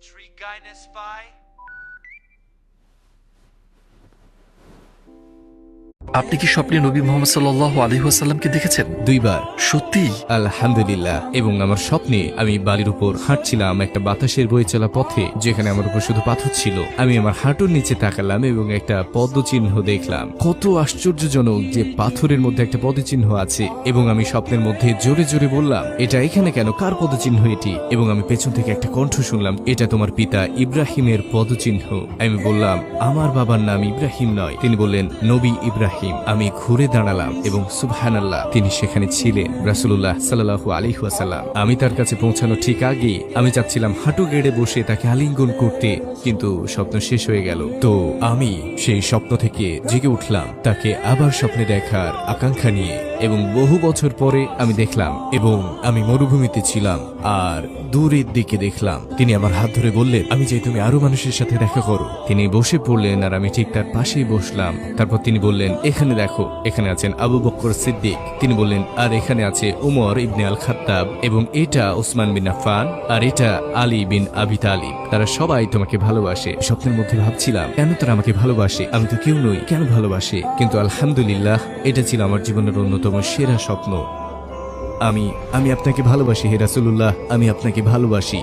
Tree guy in a spy? আপনি কি স্বপ্নে নবী মুহাম্মদ সাল্লাল্লাহু আলাইহি ওয়াসাল্লামকে দেখেছেন? 2 বার। সত্যি? আলহামদুলিল্লাহ। এবং আমার স্বপ্নে আমি বালির উপর হাঁটছিলাম একটা বাতাসের বয়ে চলা পথে, যেখানে আমার উপর শুধু পাথর ছিল। আমি আমার হাঁটুর নিচে তাকালাম এবং একটা পদচিহ্ন দেখলাম। কত আশ্চর্যজনক যে পাথরের মধ্যে একটা পদচিহ্ন আছে। এবং আমি স্বপ্নের মধ্যে জোরে জোরে বললাম, এটা এখানে কেন? কার পদচিহ্ন এটি? এবং আমি পেছন থেকে একটা কণ্ঠ শুনলাম, এটা তোমার পিতা ইব্রাহিমের পদচিহ্ন। আমি বললাম, আমার বাবার নাম ইব্রাহিম নয়। তিনি বললেন, নবী ইব্রাহিম। আমি ঘুরে দাঁড়ালাম এবং সুবহানাল্লাহ, তিনি সেখানে ছিলেন, রাসূলুল্লাহ সাল্লাল্লাহু আলাইহি ওয়াসাল্লাম। আমি তার কাছে পৌঁছানো ঠিক আগে আমি চাচ্ছিলাম হাঁটু গেড়ে বসে তাকে আলিঙ্গন করতে, কিন্তু স্বপ্ন শেষ হয়ে গেল। তো আমি সেই স্বপ্ন থেকে জেগে উঠলাম তাকে আবার স্বপ্নে দেখার আকাঙ্ক্ষা নিয়ে। এবং বহু বছর পরে আমি দেখলাম, এবং আমি মরুভূমিতে ছিলাম আর দূরের দিকে দেখলাম তিনি আমার হাত ধরে বললেন, আমি চাই তুমি আরো মানুষের সাথে দেখা করো। তিনি বসে পড়লেন আর আমি ঠিক তার পাশেই বসলাম। তারপর তিনি বললেন, এখানে দেখো, এখানে আছেন আবু বকর সিদ্দিক। তিনি বললেন, আর এখানে আছে উমর ইবনে আল খাত্তাব, এবং এটা ওসমান বিন আফফান, আর এটা আলী বিন আবি তালিব। তারা সবাই তোমাকে ভালোবাসে। স্বপ্নের মধ্যে ভাবছিলাম, কেন তারা আমাকে ভালোবাসে? আমি তো কেউ নই, কেন ভালোবাসে? কিন্তু আলহামদুলিল্লাহ, এটা ছিল আমার জীবনের অন্যতম সেরা স্বপ্ন। আমি আপনাকে ভালোবাসি হে রাসূলুল্লাহ, আমি আপনাকে ভালোবাসি।